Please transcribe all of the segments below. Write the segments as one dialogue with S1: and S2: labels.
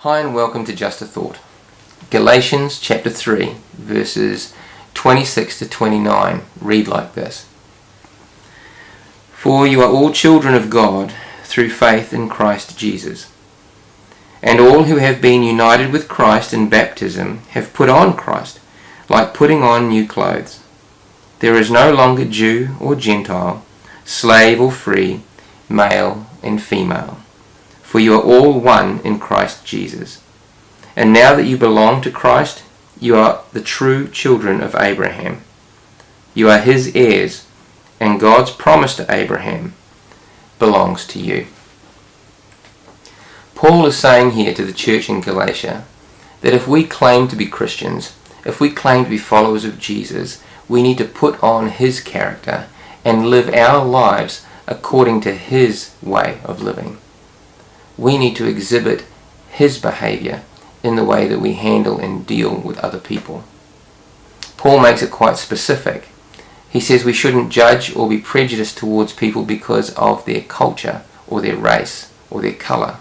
S1: Hi and welcome to Just a Thought. Galatians chapter 3 verses 26 to 29 read like this. For you are all children of God through faith in Christ Jesus. And all who have been united with Christ in baptism have put on Christ, like putting on new clothes. There is no longer Jew or Gentile, slave or free, male and female. For you are all one in Christ Jesus. And now that you belong to Christ, you are the true children of Abraham. You are his heirs, and God's promise to Abraham belongs to you. Paul is saying here to the church in Galatia that if we claim to be Christians, if we claim to be followers of Jesus, we need to put on his character and live our lives according to his way of living. We need to exhibit his behaviour in the way that we handle and deal with other people. Paul makes it quite specific. He says we shouldn't judge or be prejudiced towards people because of their culture or their race or their colour.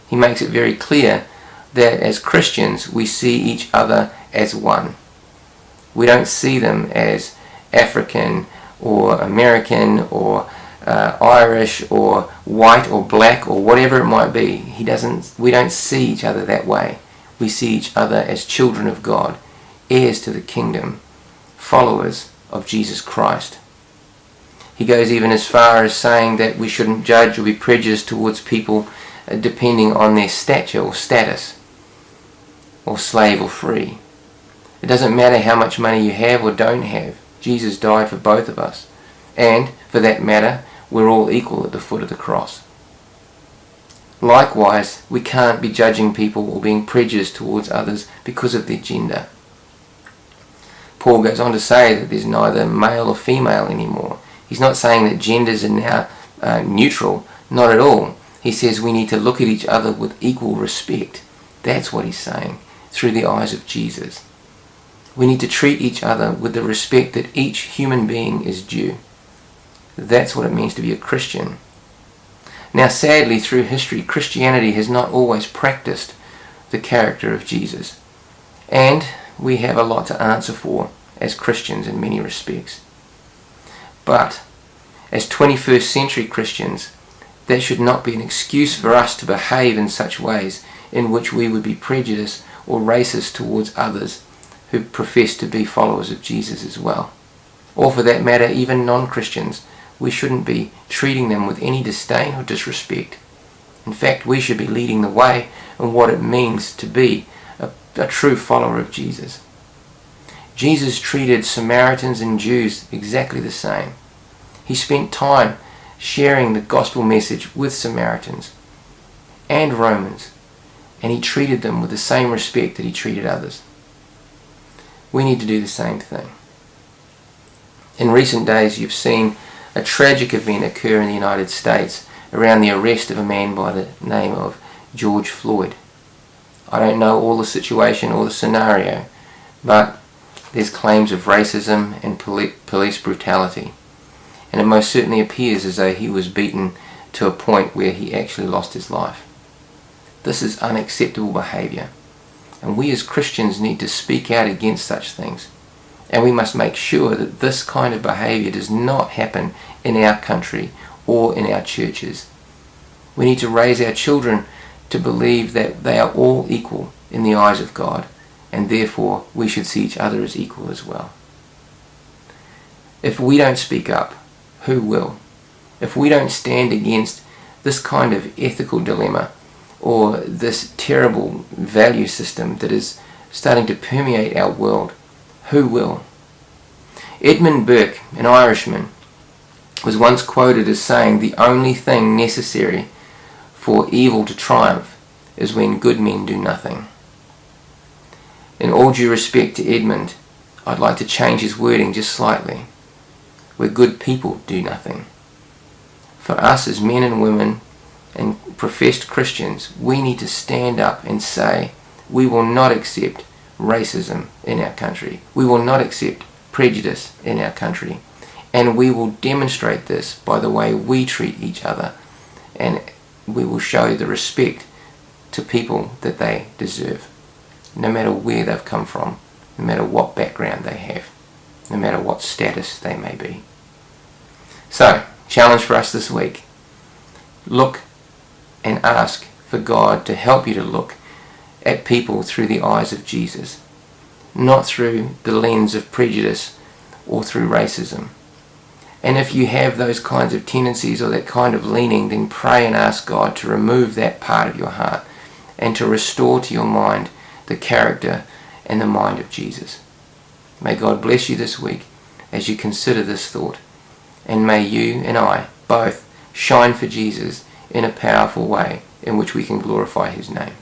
S1: He makes it very clear that as Christians we see each other as one. We don't see them as African or American or Irish or white or black or whatever it might be. We don't see each other that way. We see each other as children of God, heirs to the kingdom, followers of Jesus Christ. He goes even as far as saying that we shouldn't judge or be prejudiced towards people depending on their stature or status, or slave or free. It doesn't matter how much money you have or don't have. Jesus died for both of us. And, for that matter, we're all equal at the foot of the cross. Likewise, we can't be judging people or being prejudiced towards others because of their gender. Paul goes on to say that there's neither male or female anymore. He's not saying that genders are now neutral, not at all. He says we need to look at each other with equal respect. That's what he's saying, through the eyes of Jesus. We need to treat each other with the respect that each human being is due. That's what it means to be a Christian. Now, sadly, through history, Christianity has not always practiced the character of Jesus. And we have a lot to answer for as Christians in many respects. But, as 21st century Christians, that should not be an excuse for us to behave in such ways in which we would be prejudiced or racist towards others who profess to be followers of Jesus as well. Or for that matter, even non-Christians. We shouldn't be treating them with any disdain or disrespect. In fact, we should be leading the way in what it means to be a true follower of Jesus. Jesus treated Samaritans and Jews exactly the same. He spent time sharing the gospel message with Samaritans and Romans, and he treated them with the same respect that he treated others. We need to do the same thing. In recent days, you've seen a tragic event occur in the United States around the arrest of a man by the name of George Floyd. I don't know all the situation or the scenario, but there's claims of racism and police brutality. And it most certainly appears as though he was beaten to a point where he actually lost his life. This is unacceptable behaviour, and we as Christians need to speak out against such things. And we must make sure that this kind of behaviour does not happen in our country or in our churches. We need to raise our children to believe that they are all equal in the eyes of God, and therefore we should see each other as equal as well. If we don't speak up, who will? If we don't stand against this kind of ethical dilemma or this terrible value system that is starting to permeate our world, who will? Edmund Burke, an Irishman, was once quoted as saying, "The only thing necessary for evil to triumph is when good men do nothing." In all due respect to Edmund, I'd like to change his wording just slightly. Where good people do nothing. For us as men and women and professed Christians, we need to stand up and say, we will not accept racism in our country. We will not accept prejudice in our country. And we will demonstrate this by the way we treat each other. And we will show the respect to people that they deserve, no matter where they've come from, no matter what background they have, no matter what status they may be. So, challenge for us this week. Look and ask for God to help you to look at people through the eyes of Jesus, not through the lens of prejudice or through racism. And if you have those kinds of tendencies or that kind of leaning, then pray and ask God to remove that part of your heart and to restore to your mind the character and the mind of Jesus. May God bless you this week as you consider this thought, and may you and I both shine for Jesus in a powerful way in which we can glorify his name.